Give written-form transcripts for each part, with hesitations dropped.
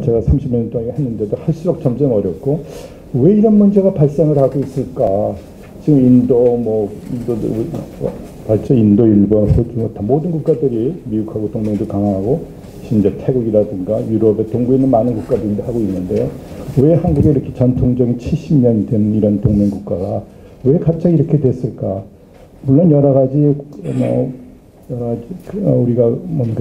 제가 30여 년 동안 했는데도 할수록 점점 어렵고 왜 이런 문제가 발생을 하고 있을까? 지금 인도, 일본, 호주 다 모든 국가들이 미국하고 동맹도 강화하고 심지어 태국이라든가 유럽의 동부에 있는 많은 국가들도 하고 있는데요. 왜 한국에 이렇게 전통적인 70년 된 이런 동맹 국가가 왜 갑자기 이렇게 됐을까? 물론 여러 가지 우리가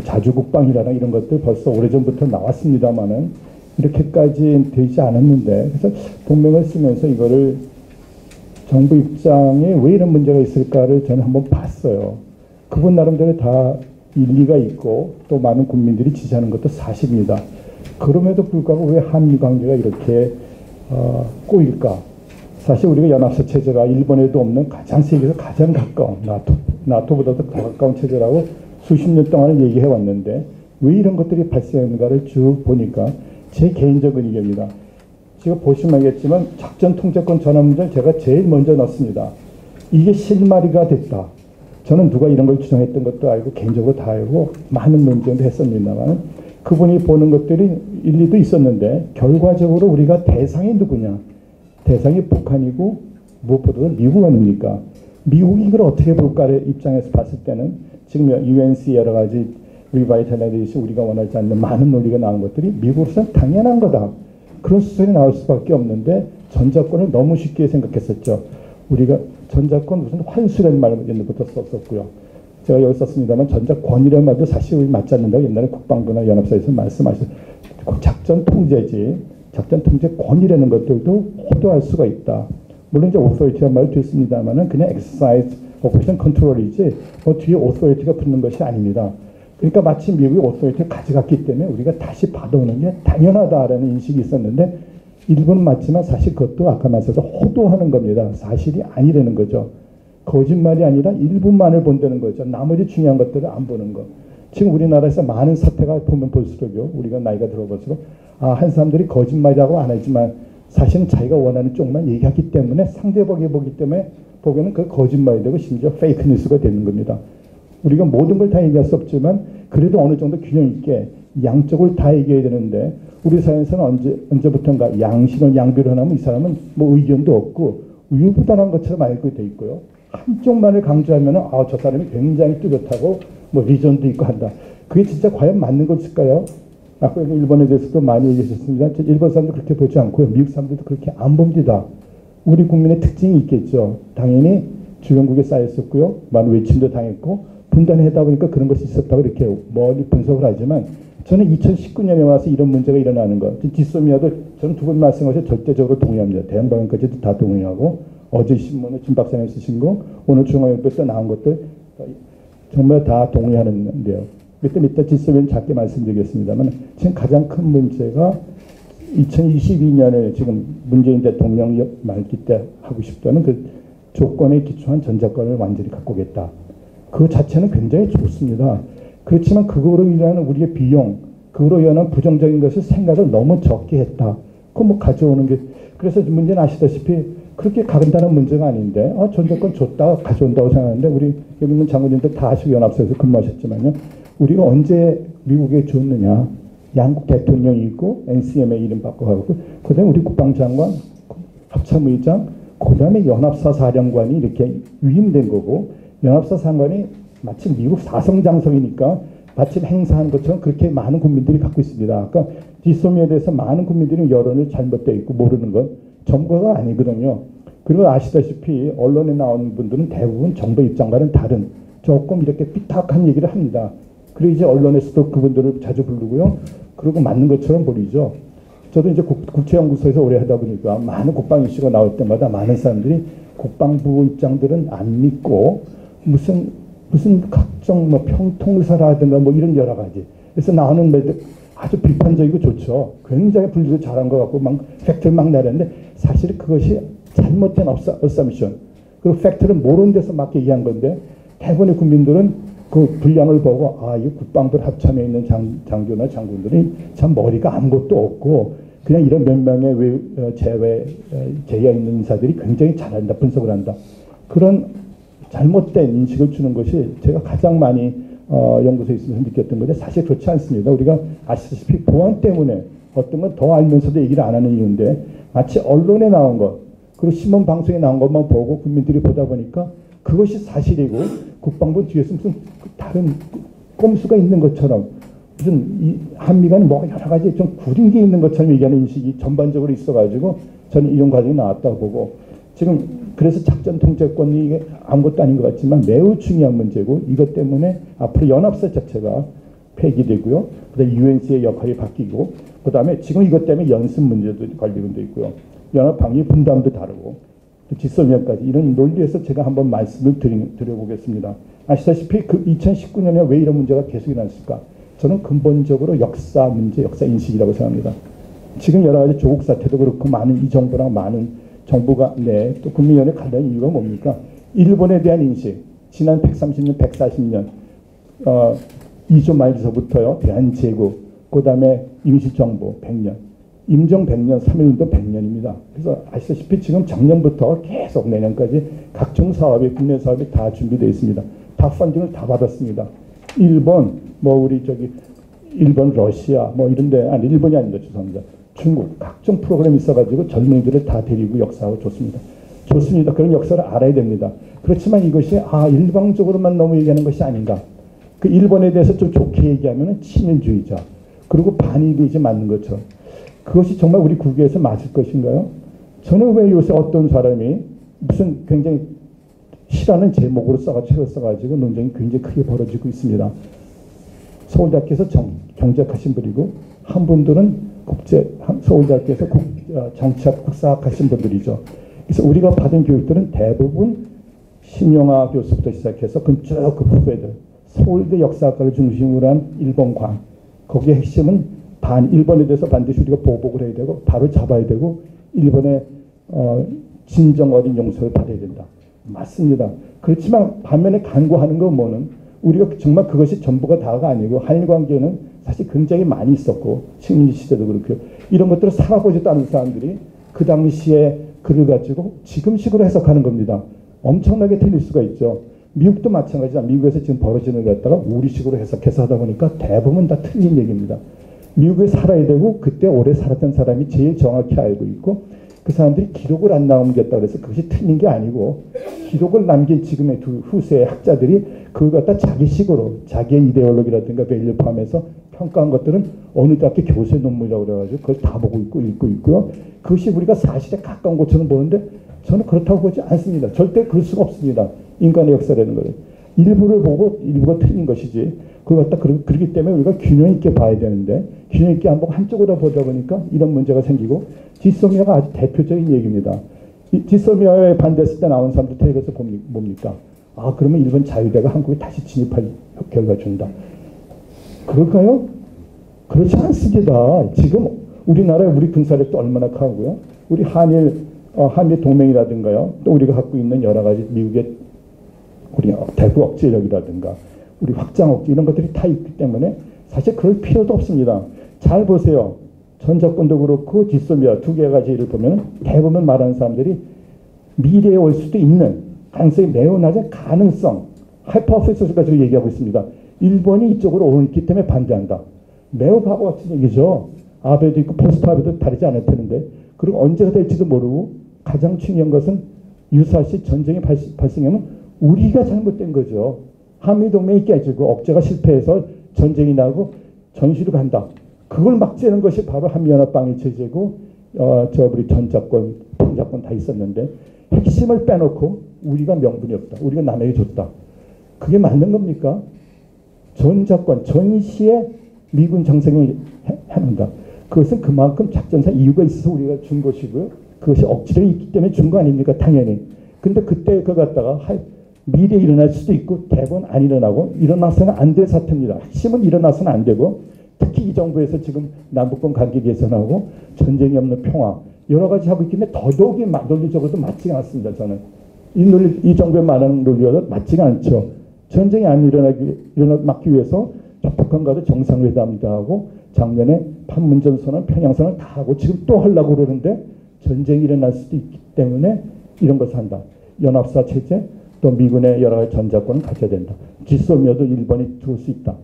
자주국방이라는 이런 것들 벌써 오래전부터 나왔습니다만은 이렇게까지 되지 않았는데, 그래서 동맹을 쓰면서 이거를 정부 입장에 왜 이런 문제가 있을까를 저는 한번 봤어요. 그분 나름대로 다 일리가 있고 또 많은 국민들이 지지하는 것도 사실입니다. 그럼에도 불구하고 왜 한미 관계가 이렇게 꼬일까? 사실 우리가 연합사 체제가 일본에도 없는 세계에서 가장 가까운 나토보다도 더 가까운 체제라고 수십 년 동안 얘기해 왔는데 왜 이런 것들이 발생하는가를 쭉 보니까 제 개인적인 의견입니다. 지금 보시면 알겠지만 작전 통제권 전환 문제를 제가 제일 먼저 넣습니다. 이게 실마리가 됐다. 저는 누가 이런 걸 주장했던 것도 알고 개인적으로 다 알고 많은 논쟁도 했습니다만 그분이 보는 것들이 일리도 있었는데 결과적으로 우리가 대상이 누구냐? 대상이 북한이고 무엇보다도 미국 아닙니까? 미국이 이걸 어떻게 볼까를 입장에서 봤을 때는 지금 UNC 여러 가지 리바이탈라이제이션 우리가 원하지 않는 많은 논리가 나온 것들이 미국으로서는 당연한 거다. 그런 수준이 나올 수밖에 없는데 전자권을 너무 쉽게 생각했었죠. 우리가 전자권 무슨 환수라는 말을 옛날부터 썼었고요. 제가 여기 썼습니다만 전자권이라는 말도 사실 우리 맞지 않는다고 옛날에 국방부나 연합사에서 말씀하셨어요. 작전 통제지. 작전 통제권이라는 것들도 호도할 수가 있다. 물론 이제 authority란 말을 듣습니다만은 그냥 exercise operation control이지 뒤에 authority가 붙는 것이 아닙니다. 그러니까 마치 미국이 authority를 가져갔기 때문에 우리가 다시 받아오는 게 당연하다라는 인식이 있었는데 일본은 맞지만 사실 그것도 아까 말씀드린 호도하는 겁니다. 사실이 아니라는 거죠. 거짓말이 아니라 일부만을 본다는 거죠. 나머지 중요한 것들을 안 보는 거. 지금 우리나라에서 많은 사태가 보면 볼수록요. 우리가 나이가 들어볼수록 한 사람들이 거짓말이라고 안 하지만 사실은 자기가 원하는 쪽만 얘기하기 때문에 상대방이 보기 때문에 보기에는 그 거짓말이 되고 심지어 페이크 뉴스가 되는 겁니다. 우리가 모든 걸 다 얘기할 수 없지만 그래도 어느 정도 균형 있게 양쪽을 다 얘기해야 되는데 우리 사회에서는 언제부턴가 양심을 양비로 하면 이 사람은 뭐 의견도 없고 우유부단한 것처럼 알고 돼 있고요. 한쪽만을 강조하면 저 사람이 굉장히 뚜렷하고 뭐 리전도 있고 한다. 그게 진짜 과연 맞는 것일까요? 아까 일본에 대해서도 많이 얘기하셨습니다. 일본 사람도 그렇게 보지 않고요. 미국 사람들도 그렇게 안 봅니다. 우리 국민의 특징이 있겠죠. 당연히 주변국에 쌓였었고요. 많은 외침도 당했고 분단하다 보니까 그런 것이 있었다고 이렇게 멀리 분석을 하지만 저는 2019년에 와서 이런 문제가 일어나는 것. 지소미아도 저는 두 분 말씀하셔서 절대적으로 동의합니다. 대한방위까지도 다 동의하고 어제 신문에 진 박사님 쓰신 거 오늘 중앙일보에서 나온 것들 정말 다 동의하는데요. 이따 지소미아는 작게 말씀드리겠습니다만 지금 가장 큰 문제가 2022년에 지금 문재인 대통령이 말기 때 하고 싶다는 그 조건에 기초한 전자권을 완전히 갖고 오겠다. 그 자체는 굉장히 좋습니다. 그렇지만 그거로 인한 우리의 비용, 그거로 인한 부정적인 것을 생각을 너무 적게 했다. 그거 가져오는 게, 그래서 문제는 아시다시피 그렇게 간단한 문제가 아닌데, 전자권 줬다 가져온다고 생각하는데, 우리 여기 있는 장군님들 다 아시고 연합사에서 근무하셨지만요, 우리가 언제 미국에 줬느냐. 양국 대통령이 있고, NCM에 이름 바꿔가고, 그 다음에 우리 국방장관, 합참의장, 그 다음에 연합사 사령관이 이렇게 위임된 거고, 연합사 상관이 마치 미국 사성장성이니까 마침 행사한 것처럼 그렇게 많은 국민들이 갖고 있습니다. 그러니까 지소미아에 대해서 많은 국민들이 여론을 잘못되어 있고 모르는 건 정보가 아니거든요. 그리고 아시다시피 언론에 나오는 분들은 대부분 정부 입장과는 다른 조금 이렇게 삐딱한 얘기를 합니다. 그리고 이제 언론에서도 그분들을 자주 부르고요. 그리고 맞는 것처럼 보이죠. 저도 이제 국제연구소에서 오래 하다 보니까 많은 국방 이슈가 나올 때마다 많은 사람들이 국방부 입장들은 안 믿고 무슨 각종 뭐 평통사라든가 뭐 이런 여러 가지. 그래서 나오는 말들 아주 비판적이고 좋죠. 굉장히 분류를 잘한 것 같고 막 팩트를 막 내렸는데 사실 그것이 잘못된 어썸션. 그리고 팩트를 모르는 데서 막 얘기한 건데 대부분의 국민들은 그 분량을 보고 이 국방부 합참에 있는 장교나 장군들이 참 머리가 아무것도 없고 그냥 이런 몇 명의 제야 있는 인사들이 굉장히 잘한다, 분석을 한다. 그런 잘못된 인식을 주는 것이 제가 가장 많이 연구소에 있으면서 느꼈던 건데 사실 그렇지 않습니다. 우리가 아시다시피 보안 때문에 어떤 건 더 알면서도 얘기를 안 하는 이유인데 마치 언론에 나온 것 그리고 신문 방송에 나온 것만 보고 국민들이 보다 보니까 그것이 사실이고 국방부 뒤에서 무슨 다른 꼼수가 있는 것처럼 무슨 이 한미간 뭐 여러 가지 좀 구린 게 있는 것처럼 얘기하는 인식이 전반적으로 있어가지고 저는 이런 과정이 나왔다고 보고 지금 그래서 작전 통제권이 이게 아무것도 아닌 것 같지만 매우 중요한 문제고 이것 때문에 앞으로 연합사 자체가 폐기되고요. 그다음에 UNC의 역할이 바뀌고 그다음에 지금 이것 때문에 연습 문제도 관리돼 있고요. 연합방위 분담도 다르고 지소미아까지 이런 논리에서 제가 한번 말씀을 드려보겠습니다. 아시다시피 그 2019년에 왜 이런 문제가 계속 일어났을까? 저는 근본적으로 역사 문제, 역사 인식이라고 생각합니다. 지금 여러 가지 조국 사태도 그렇고 많은 이 정부랑 많은 정부가 또 국민연에 가는 이유가 뭡니까? 일본에 대한 인식, 지난 130년, 140년, 이조 말서부터요, 대한제국, 그 다음에 임시정부 100년, 임종 100년, 3.1운동 100년입니다. 그래서 아시다시피 지금 작년부터 계속 내년까지 각종 사업이, 국내 사업이 다 준비되어 있습니다. 다 펀딩을 다 받았습니다. 일본, 일본, 러시아, 이런데, 아니, 일본이 아닙니다. 죄송합니다. 중국, 각종 프로그램이 있어가지고 젊은이들을 다 데리고 역사하고 좋습니다. 좋습니다. 그런 역사를 알아야 됩니다. 그렇지만 이것이, 일방적으로만 너무 얘기하는 것이 아닌가. 그 일본에 대해서 좀 좋게 얘기하면 친일주의자, 그리고 반일이지 맞는 것처럼. 그것이 정말 우리 국외에서 맞을 것인가요? 저는 왜 요새 어떤 사람이 무슨 굉장히 싫어하는 제목으로 책을 써가지고 논쟁이 굉장히 크게 벌어지고 있습니다. 서울대학교에서 경제학하신 분이고 한 분들은 서울대학교에서 정치학 국사학 하신 분들이죠. 그래서 우리가 받은 교육들은 대부분 신영아 교수부터 시작해서 그 후배들 서울대 역사학과를 중심으로 한 일본관 거기에 핵심은 일본에 대해서 반드시 우리가 보복을 해야 되고 바로 잡아야 되고 일본의 진정 어린 용서를 받아야 된다. 맞습니다. 그렇지만 반면에 간구하는 건 뭐는 우리가 정말 그것이 전부가 다가 아니고 한일 관계는 사실 굉장히 많이 있었고 식민지 시대도 그렇고 이런 것들을 살아보지도 않은 사람들이 그 당시에 글을 가지고 지금식으로 해석하는 겁니다. 엄청나게 틀릴 수가 있죠. 미국도 마찬가지다. 미국에서 지금 벌어지는 것 갖다가 우리식으로 해석해서 하다 보니까 대부분 다 틀린 얘기입니다. 미국에 살아야 되고 그때 오래 살았던 사람이 제일 정확히 알고 있고 그 사람들이 기록을 안 남겼다 그래서 그것이 틀린 게 아니고 기록을 남긴 지금의 두 후세의 학자들이 그걸 갖다 자기식으로 자기의 이데올로기라든가 밸류 포함해서 평가한 것들은 어느 대학교 교수의 논문이라고 그래가지고 그걸 다 보고 있고 읽고 있고요. 그것이 우리가 사실에 가까운 것처럼 보는데 저는 그렇다고 보지 않습니다. 절대 그럴 수가 없습니다. 인간의 역사라는 거는. 일부를 보고 일부가 틀린 것이지 그걸 갖다 그렇기 때문에 우리가 균형 있게 봐야 되는데 균형 있게 한쪽으로 보다 보니까 이런 문제가 생기고 지소미아가 아주 대표적인 얘기입니다. 지소미아에 반대했을 때 나온 사람들 텔레비에서 뭡니까? 그러면 일본 자유대가 한국에 다시 진입할 결과 준다. 그럴까요? 그렇지 않습니다. 지금 우리나라의 우리 군사력도 얼마나 강하고요. 우리 한일 동맹이라든가요. 또 우리가 갖고 있는 여러 가지 미국의 우리 대구 억제력이라든가 우리 확장 억제 이런 것들이 다 있기 때문에 사실 그럴 필요도 없습니다. 잘 보세요. 전 정권도 그렇고 지소미아 두 가지를 보면 대부분 말하는 사람들이 미래에 올 수도 있는 가능성이 매우 낮은 가능성 하이퍼피스를 가지고 얘기하고 있습니다. 일본이 이쪽으로 오기 때문에 반대한다. 매우 바보 같은 얘기죠. 아베도 있고 포스트 아베도 다르지 않을 텐데 그리고 언제가 될지도 모르고 가장 중요한 것은 유사시 전쟁이 발생하면 우리가 잘못된 거죠. 한미동맹이 깨지고 억제가 실패해서 전쟁이 나고 전시로 간다. 그걸 막지는 것이 바로 한미연합방위 체제고 우리 전자권, 통자권 다 있었는데 핵심을 빼놓고 우리가 명분이 없다. 우리가 남에게 줬다. 그게 맞는 겁니까? 전자권, 전시에 미군 정생을 해놓는다. 그것은 그만큼 작전상 이유가 있어서 우리가 준 것이고요. 그것이 억지로 있기 때문에 준 거 아닙니까? 당연히. 근데 그때 그거 갖다가 미래에 일어날 수도 있고 대부분 안 일어나고 일어나서는 안 될 사태입니다. 핵심은 일어나서는 안 되고 특히 이 정부에서 지금 남북권 관계 개선하고 전쟁이 없는 평화 여러 가지 하고 있기 때문에 더더욱이 논리적으로도 맞지가 않습니다. 저는 이 정부의 말하는 논리와 맞지가 않죠. 전쟁이 안 막기 위해서 북한과도 정상회담도 하고 작년에 판문점선언, 평양선언 다 하고 지금 또 하려고 그러는데 전쟁이 일어날 수도 있기 때문에 이런 것을 한다. 연합사 체제 또 미군의 여러 가지 전자권을 가져야 된다. 지소미아도 일본이 들어올 수 있다.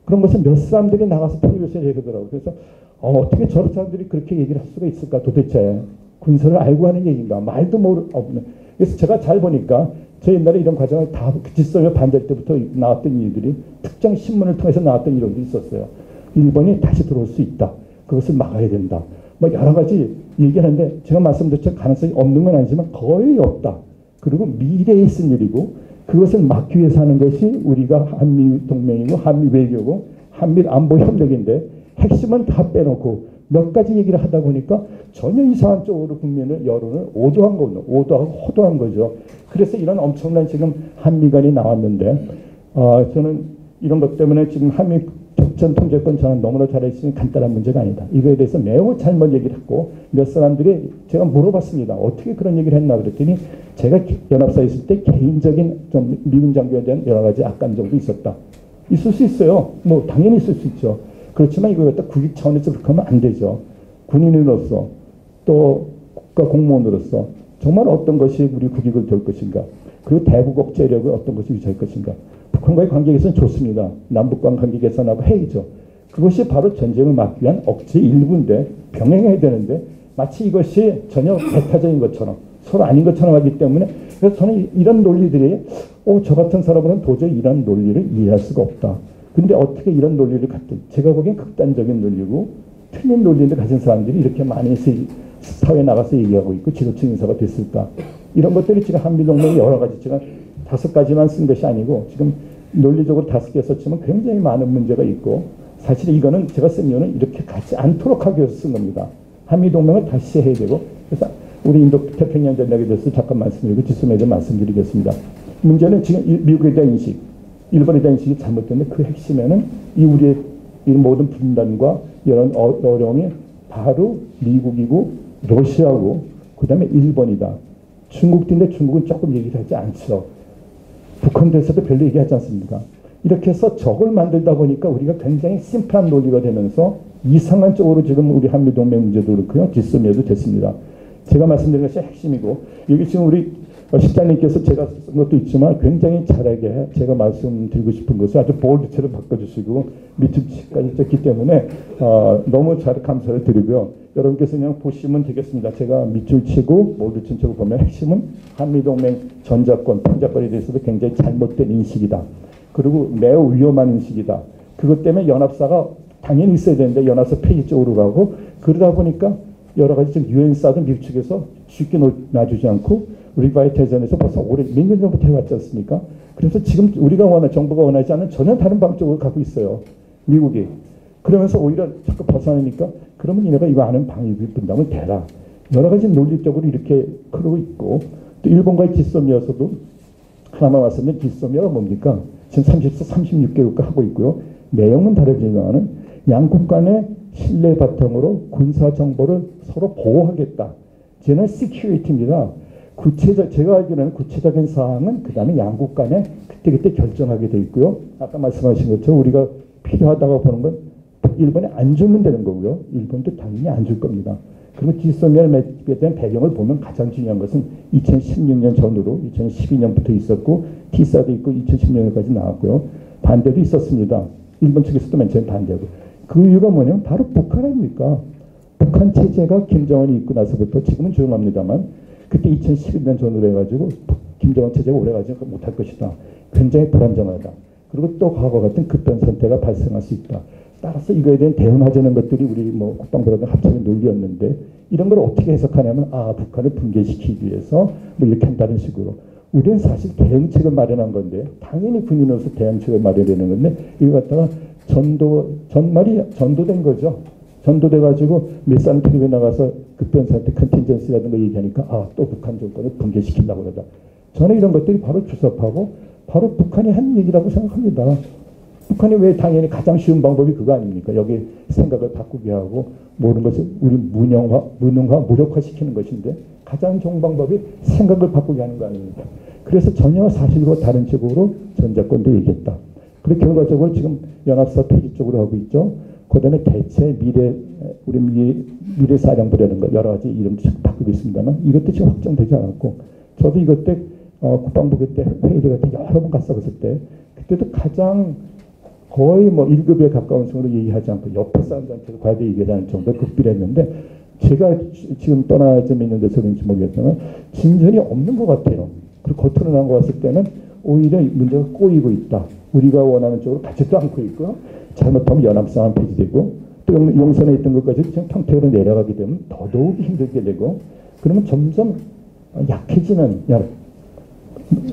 그런 것을 몇 사람들이 나가서 텔레비전에 얘기하더라고요. 그래서 어떻게 저런 사람들이 그렇게 얘기를 할 수가 있을까 도대체. 군사를 알고 하는 얘기인가. 말도 없는. 그래서 제가 잘 보니까 저 옛날에 이런 과정을 다 질서를 반대할 때부터 나왔던 일들이 특정 신문을 통해서 나왔던 이론도 있었어요. 일본이 다시 들어올 수 있다. 그것을 막아야 된다. 뭐 여러 가지 얘기하는데 제가 말씀드렸죠. 가능성이 없는 건 아니지만 거의 없다. 그리고 미래에 있을 일이고 그것을 막기 위해서 하는 것이 우리가 한미 동맹이고 한미 외교고 한미 안보 협력인데 핵심은 다 빼놓고 몇 가지 얘기를 하다 보니까 전혀 이상한 쪽으로 국민을 여론을 오도한 거거든요. 오도하고 호도한 거죠. 그래서 이런 엄청난 지금 한미 간이 나왔는데 저는 이런 것 때문에 지금 한미 격전 통제권 저는 너무나 잘했으니 간단한 문제가 아니다. 이거에 대해서 매우 잘못 얘기를 했고 몇 사람들이 제가 물어봤습니다. 어떻게 그런 얘기를 했나 그랬더니 제가 연합사에 있을 때 개인적인 좀 미군 장교에 대한 여러 가지 악감정도 있었다. 있을 수 있어요. 뭐 당연히 있을 수 있죠. 그렇지만 이걸 갖다 국익 차원에서 그렇게 하면 안 되죠. 군인으로서 또 국가 공무원으로서 정말 어떤 것이 우리 국익을 도울 것인가. 그리고 대북 억제력을 어떤 것이 유지할 것인가. 북한과의 관계 개선 좋습니다. 남북 간 관계 개선하고 해야죠. 그것이 바로 전쟁을 막기 위한 억제 일부인데 병행해야 되는데 마치 이것이 전혀 배타적인 것처럼 서로 아닌 것처럼 하기 때문에 그래서 저는 이런 논리들이 저 같은 사람은 도저히 이런 논리를 이해할 수가 없다. 근데 어떻게 이런 논리를 갖고 제가 보기엔 극단적인 논리고 틀린 논리를 가진 사람들이 이렇게 많이 사회에 나가서 얘기하고 있고 지도층 인사가 됐을까. 이런 것들이 지금 한미동맹이 여러 가지 제가 5가지만 쓴 것이 아니고 지금 논리적으로 5개 썼지만 굉장히 많은 문제가 있고 사실 이거는 제가 쓴 이유는 이렇게 가지 않도록 하기 위해서 쓴 겁니다. 한미동맹을 다시 해야 되고 그래서 우리 인도 태평양 전략에 대해서 잠깐 말씀드리고 지수에 대해 말씀드리겠습니다. 문제는 지금 미국에 대한 인식, 일본에 대한 인식이 잘못됐는데 그 핵심에는 우리의 이 모든 분단과 이런 어려움이 바로 미국이고 러시아고 그 다음에 일본이다. 중국도 있는데 중국은 조금 얘기를 하지 않죠. 북한 대해서도 별로 얘기하지 않습니까? 이렇게 해서 적을 만들다 보니까 우리가 굉장히 심플한 논리가 되면서 이상한 쪽으로 지금 우리 한미동맹 문제도 그렇고요. 뒷섬유도 됐습니다. 제가 말씀드린 것이 핵심이고 여기 지금 우리 실장님께서 제가 쓴 것도 있지만 굉장히 잘하게 제가 말씀드리고 싶은 것을 아주 볼드처럼 바꿔주시고 밑줄치까지 쳤기 때문에 너무 잘 감사를 드리고요. 여러분께서 그냥 보시면 되겠습니다. 제가 밑줄 치고 볼드 친 쪽을 보면 핵심은 한미동맹 전자권, 평자권에 대해서도 굉장히 잘못된 인식이다. 그리고 매우 위험한 인식이다. 그것 때문에 연합사가 당연히 있어야 되는데 연합사 폐지 쪽으로 가고 그러다 보니까 여러 가지 지금 유엔사도 미국 측에서 쉽게 놔주지 않고 리바이 대전에서 벌써 오래 몇 년 전부터 해왔지 않습니까? 그래서 지금 우리가 정부가 원하지 않는 전혀 다른 방식으로 가고 있어요. 미국이. 그러면서 오히려 자꾸 벗어나니까 그러면 얘네가 이거 아는 방위비 분담을 대라. 여러 가지 논리적으로 이렇게 그러고 있고 또 일본과의 기소미어서도 하나만 왔었는데 기소미어가 뭡니까? 지금 36개국과 하고 있고요. 내용은 다르지만은 양국 간의 신뢰 바탕으로 군사 정보를 서로 보호하겠다. 쟤는 시큐리티입니다. 제가 알기로는 구체적인 사항은 그 다음에 양국 간에 그때그때 결정하게 돼 있고요. 아까 말씀하신 것처럼 우리가 필요하다고 보는 건 일본에 안 주면 되는 거고요. 일본도 당연히 안 줄 겁니다. 그리고 지소미아 맺게 된 배경을 보면 가장 중요한 것은 2016년 전후로 2012년부터 있었고 티사도 있고 2010년까지 나왔고요. 반대도 있었습니다. 일본 측에서도 맨 처음 반대고. 그 이유가 뭐냐면 바로 북한 아닙니까? 북한 체제가 김정은이 있고 나서부터 지금은 조용합니다만 그때 2011년 전후로 해가지고 김정은 체제가 오래가지 못할 것이다. 굉장히 불안정하다. 그리고 또 과거 같은 급변 상태가 발생할 수 있다. 따라서 이거에 대한 대응하자는 것들이 우리 국방부라든 합작의 논리였는데 이런 걸 어떻게 해석하냐면 북한을 붕괴시키기 위해서 이렇게 한다는 식으로 우리는 사실 대응책을 마련한 건데 당연히 군인으로서 대응책을 마련되는 건데 이거 갖다가 전도된 거죠. 전도돼가지고 몇 사람 텔레비에 나가서 급변 상태 컨틴전시라든가 얘기하니까 또 북한 정권을 붕괴시킨다고 그러다. 저는 이런 것들이 바로 주석하고 바로 북한이 한 얘기라고 생각합니다. 북한이 왜 당연히 가장 쉬운 방법이 그거 아닙니까? 여기 생각을 바꾸게 하고 모든 것을 우리 무능화, 무력화시키는 것인데 가장 좋은 방법이 생각을 바꾸게 하는 거 아닙니까? 그래서 전혀 사실과 다른 쪽으로 전자권도 얘기했다. 그리고 결과적으로 지금 연합사 폐지 쪽으로 하고 있죠. 그 다음에 대체 우리 미래사령부라는 거 여러 가지 이름도 바꾸고 있습니다만 이것도 지금 확정되지 않았고 저도 이것 때 국방부 그때 회의를 여러 번 갔었을 때 그때도 가장 거의 뭐 1급에 가까운 성으로 얘기하지 않고 옆에 사람들한테도 과대 얘기하는 정도 극비했는데 제가 지금 떠나 좀 있는 데서 그런지 모르겠지만 진전이 없는 것 같아요. 그리고 겉으로 나온 거 봤을 때는 오히려 문제가 꼬이고 있다. 우리가 원하는 쪽으로 가지도 않고 있고 잘못하면 연합상은 폐지되고 또 용선에 있던 것까지 그냥 평택으로 내려가게 되면 더더욱 힘들게 되고 그러면 점점 약해지는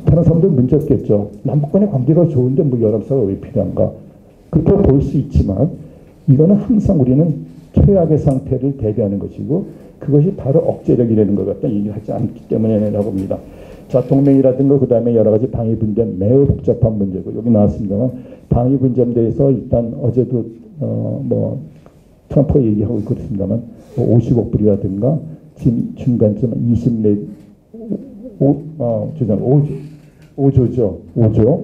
다른 사람들 문제 없겠죠. 남북 간의 관계가 좋은데 뭐 연합사가 왜 필요한가. 그렇게 볼 수 있지만 이거는 항상 우리는 최악의 상태를 대비하는 것이고 그것이 바로 억제력이라는 것 같다 얘기하지 않기 때문에라고 봅니다. 자, 동맹이라든가 그 다음에 여러 가지 방위 분쟁 매우 복잡한 문제고 여기 나왔습니다만 방위 분쟁에 대해서 일단 어제도 뭐 트럼프가 얘기하고 있고 그렇습니다만 50억 불이라든가 지금 중간쯤 20몇 5조죠. 5조.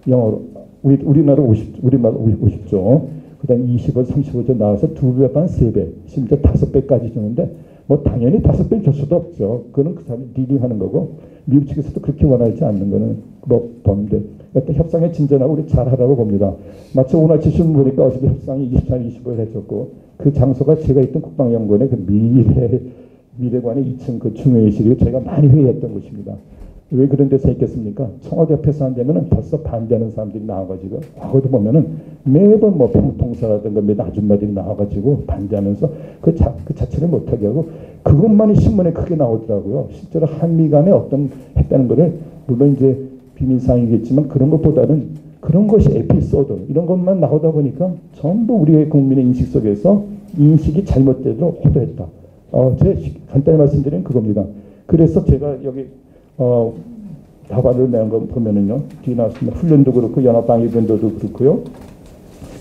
영어로 우리나라 50조. 그다음 20억, 35조 나와서 2배 반 3배, 심지어 5배까지 주는데 뭐 당연히 5배 줄 수도 없죠. 그거는 그 사람이 딜링하는 거고 미국 측에서도 그렇게 원하지 않는 거는 뭐 범죄. 어떤 협상에 진전하고 우리 잘하라고 봅니다. 마치 오늘 아침 신문 보니까 어차피 협상이 24일, 25일 해줬고 그 장소가 제가 있던 국방연구원의 그 미래관의 2층 그 중회의실이고 저희가 많이 회의했던 곳입니다. 왜 그런 데서 있겠습니까? 청와대 옆에서 한다면은 벌써 반대하는 사람들이 나와가지고 과거도 보면은 매번 뭐 평통사라든가 몇 아줌마들이 나와가지고 반대하면서 그 자체를 못하게 하고 그것만이 신문에 크게 나오더라고요. 실제로 한미 간에 어떤 했다는 거를 물론 이제 비밀사항이겠지만 그런 것보다는 그런 것이 에피소드 이런 것만 나오다 보니까 전부 우리의 국민의 인식 속에서 인식이 잘못되도록 호도했다. 제가 간단히 말씀드리는 그겁니다. 그래서 제가 여기 답안을 낸 거 보면은요, 뒤에 나왔습니다. 훈련도 그렇고 연합방위군도도 그렇고요.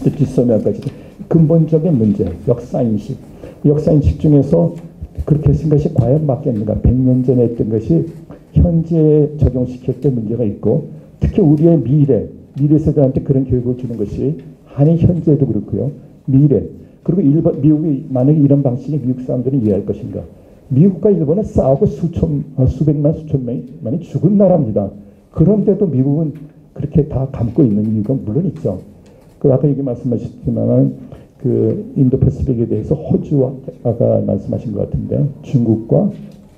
뒷서면까지 근본적인 문제, 역사인식 중에서 그렇게 쓴 것이 과연 맞겠는가? 100년 전에 했던 것이 현재에 적용시킬 때 문제가 있고, 특히 우리의 미래 세대한테 그런 교육을 주는 것이 한일 현재도 그렇고요, 미래. 그리고 미국이 만약에 이런 방식의 미국 사람들은 이해할 것인가? 미국과 일본은 싸우고 수백만, 수천 명이 죽은 나라입니다. 그런데도 미국은 그렇게 다 감고 있는 이유가 물론 있죠. 그 아까 얘기 말씀하셨지만 그 인도패시픽에 대해서 호주와 아까 말씀하신 것 같은데 중국과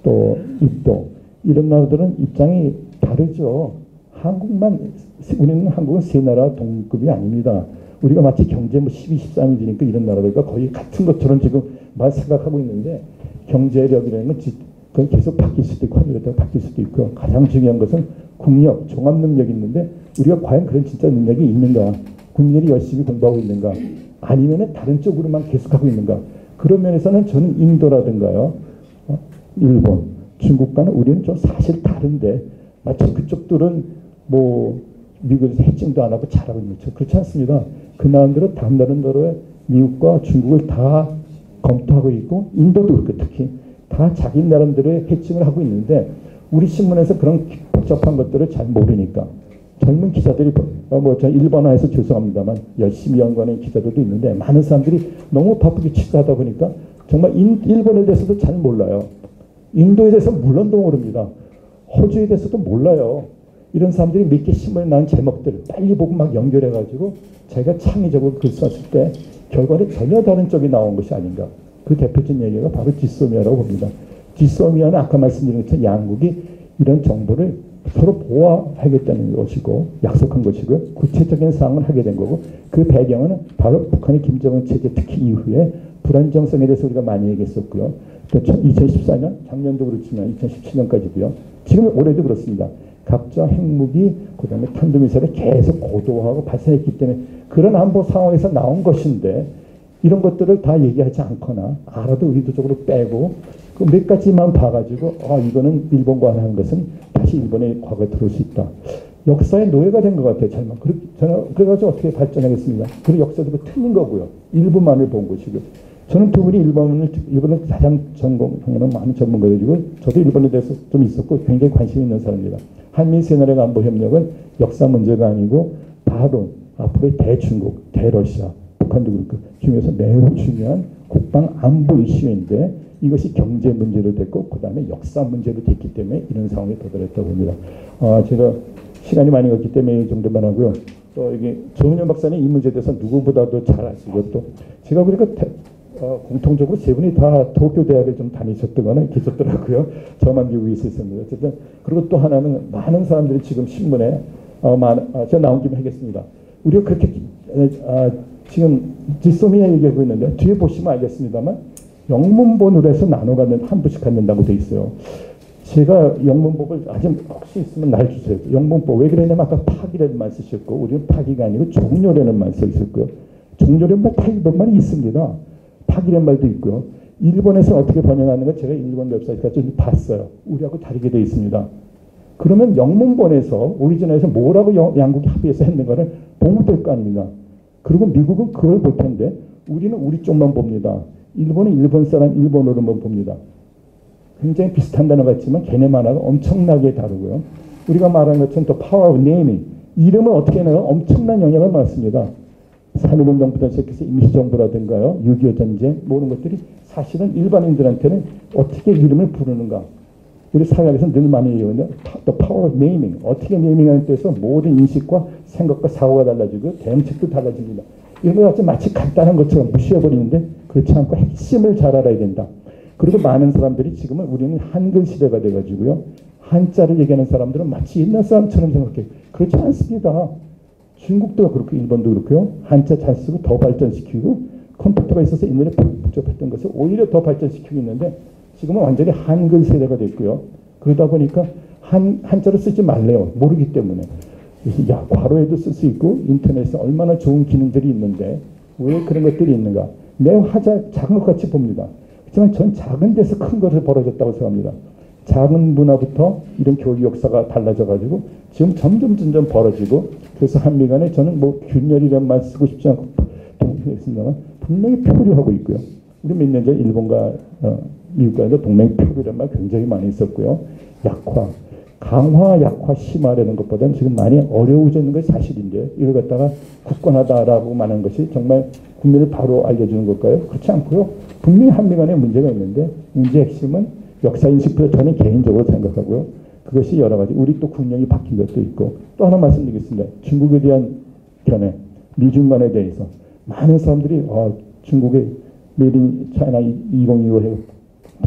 또 인도 이런 나라들은 입장이 다르죠. 우리는 한국은 세 나라 동급이 아닙니다. 우리가 마치 경제 12, 13위니까 이런 나라들과 거의 같은 것처럼 지금 생각하고 있는데 경제력이라는 건 그건 계속 바뀔 수도 있고 하늘에다가 바뀔 수도 있고 가장 중요한 것은 국력, 종합 능력이 있는데 우리가 과연 그런 진짜 능력이 있는가? 국민들이 열심히 공부하고 있는가? 아니면 다른 쪽으로만 계속하고 있는가? 그런 면에서는 저는 인도라든가요, 일본, 중국과는 우리는 좀 사실 다른데 마치 그쪽들은 뭐 미국에서 해칭도 안 하고 잘하고 있는 거 그렇지 않습니다. 그 나라들은 다른 나라에 미국과 중국을 다 검토하고 있고 인도도 그렇고 특히 다 자기 나름대로의 해칭을 하고 있는데 우리 신문에서 그런 복잡한 것들을 잘 모르니까 젊은 기자들이 저 일본화해서 죄송합니다만 열심히 연구하는 기자들도 있는데 많은 사람들이 너무 바쁘게 취재하다 보니까 정말 일본에 대해서도 잘 몰라요. 인도에 대해서 물론도 모릅니다. 호주에 대해서도 몰라요. 이런 사람들이 몇 개 신문에 나온 제목들을 빨리 보고 막 연결해가지고 자기가 창의적으로 글 썼을 때 결과는 전혀 다른 쪽이 나온 것이 아닌가. 그 대표적인 얘기가 바로 지소미아라고 봅니다. 지소미아는 아까 말씀드린 것처럼 양국이 이런 정보를 서로 보호하겠다는 것이고 약속한 것이고 구체적인 사항을 하게 된 거고 그 배경은 바로 북한의 김정은 체제 특히 이후에 불안정성에 대해서 우리가 많이 얘기했었고요. 2014년 작년도 그렇지만 2017년까지도요. 지금 올해도 그렇습니다. 각자 핵무기 그다음에 탄도미사일을 계속 고도화하고 발사했기 때문에 그런 안보 상황에서 나온 것인데 이런 것들을 다 얘기하지 않거나 알아도 의도적으로 빼고 그 몇 가지만 봐가지고 이거는 일본과 하는 것은 다시 일본의 과거에 들어올 수 있다. 역사의 노예가 된 것 같아요. 저는 그래가지고 어떻게 발전하겠습니다. 그리고 역사도 틀린 거고요. 일부만을 본 것이고 저는 두 분이 일본을 가장 전공하는 많은 전문가들이고 저도 일본에 대해서 좀 있었고 굉장히 관심 있는 사람입니다. 한미 세 나라의 안보 협력은 역사 문제가 아니고 바로 앞으로의 대중국, 대러시아, 북한도 그렇고 중에서 매우 중요한 국방 안보 이슈인데 이것이 경제 문제로 됐고 그 다음에 역사 문제로 됐기 때문에 이런 상황에 도달했다고 봅니다. 제가 시간이 많이 없기 때문에 이 정도만 하고요. 또 이게 조은현 박사님 이 문제에 대해서 누구보다도 잘 아시고 또 제가 보니까 공통적으로 세 분이 다 도쿄 대학에 좀 다니셨거나 계셨더라고요. 저만 미국에 있었습니다. 어쨌든 그리고 또 하나는 많은 사람들이 지금 신문에 제가 나온 김에 하겠습니다. 우리가 그렇게 지금 지소미아 얘기하고 있는데 뒤에 보시면 알겠습니다만 영문본으로 해서 나눠가는 한 부씩 갖는다고 돼 있어요. 제가 영문법을 아직 혹시 있으면 날 주세요. 영문법 왜 그러냐면 아까 파기라는 말 쓰셨고 우리는 파기가 아니고 종료라는 말 써 있었고요. 종료라는 말 파기란 말이 있습니다. 파기란 말도 있고요. 일본에서 어떻게 번역하는 거 제가 일본 웹사이트가 좀 봤어요. 우리하고 다르게 되어 있습니다. 그러면 영문본에서 오리지널에서 뭐라고 양국이 합의해서 했는 거를 보면 될 거 아닙니다. 그리고 미국은 그걸 볼 텐데 우리는 우리 쪽만 봅니다. 일본은 일본 사람 일본어로만 봅니다. 굉장히 비슷한 단어 같지만 걔네 만화가 엄청나게 다르고요. 우리가 말하는 것처럼 또 power of naming, 이름을 어떻게 내가 엄청난 영향을 받습니다. 3.1운동부터 시작해서 임시정부라든가요, 6.25 전쟁 모든 것들이 사실은 일반인들한테는 어떻게 이름을 부르는가. 우리 사회에서 늘 많이 얘기하는데 the power of naming, 어떻게 네이밍하는 데서 모든 인식과 생각과 사고가 달라지고 대응책도 달라집니다. 이런 것 마치 간단한 것처럼 무시해버리는데 그렇지 않고 핵심을 잘 알아야 된다. 그리고 많은 사람들이 지금은 우리는 한글 시대가 돼가지고요. 한자를 얘기하는 사람들은 마치 옛날 사람처럼 생각해요. 그렇지 않습니다. 중국도 그렇고 일본도 그렇고요. 한자 잘 쓰고 더 발전시키고 컴퓨터가 있어서 옛날에 복잡했던 것을 오히려 더 발전시키고 있는데 지금은 완전히 한글 세대가 됐고요. 그러다 보니까 한자를 쓰지 말래요. 모르기 때문에. 그래서 괄호에도 쓸 수 있고 인터넷에 얼마나 좋은 기능들이 있는데 왜 그런 것들이 있는가. 매우 작은 것 같이 봅니다. 하지만 전 작은 데서 큰 것을 벌어졌다고 생각합니다. 작은 문화부터 이런 교육 역사가 달라져가지고 지금 점점 벌어지고 그래서 한미 간에 저는 뭐 균열이란 말 쓰고 싶지 않고 동맹했습니다만 분명히 표류하고 있고요. 우리 몇 년 전에 일본과 미국과도 동맹 표류란 말 굉장히 많이 있었고요. 약화, 강화, 약화, 심화라는 것보다는 지금 많이 어려워지는 것이 사실인데 이걸 갖다가 굳건하다라고 말하는 것이 정말 국민을 바로 알려주는 걸까요? 그렇지 않고요. 분명히 한미 간에 문제가 있는데 문제의 핵심은 역사인식부터 저는 개인적으로 생각하고요. 그것이 여러 가지 우리 또 국력이 바뀐 것도 있고 또 하나 말씀드리겠습니다. 중국에 대한 견해, 미중 간에 대해서 많은 사람들이 중국의 메이드 인 차이나 2025에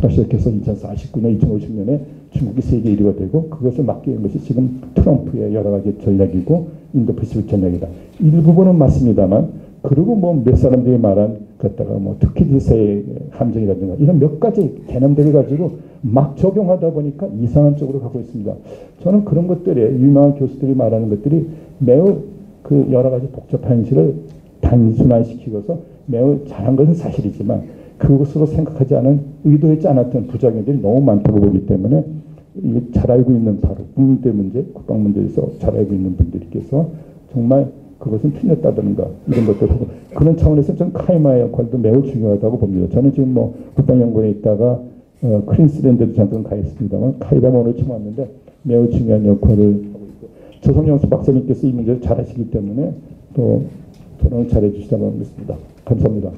시작해서 2049년, 2050년에 중국이 세계 1위가 되고 그것을 막기 위한 것이 지금 트럼프의 여러 가지 전략이고 인도패시픽 전략이다. 일부분은 맞습니다만 그리고 뭐 몇 사람들이 말한 갖다가 뭐 특기지세의 함정이라든가 이런 몇 가지 개념들을 가지고 막 적용하다 보니까 이상한 쪽으로 가고 있습니다. 저는 그런 것들에 유명한 교수들이 말하는 것들이 매우 그 여러 가지 복잡한 현실을 단순화시키고서 매우 잘한 것은 사실이지만 그것으로 생각하지 않은 의도하지 않았던 부작용들이 너무 많다고 보기 때문에 잘 알고 있는 바로 국민대 문제, 국방 문제에서 잘 알고 있는 분들께서 정말 그것은 틀렸다든가 이런 것들 하고 그런 차원에서 저는 카이마의 역할도 매우 중요하다고 봅니다. 저는 지금 뭐 국방연구원에 있다가 크린스랜드도 잠깐 가 있습니다만 카이마는 오늘 처음 왔는데 매우 중요한 역할을 하고 있고 조성영수 박사님께서 이 문제를 잘 하시기 때문에 또 토론을 잘 해주시다고 하겠습니다. 감사합니다.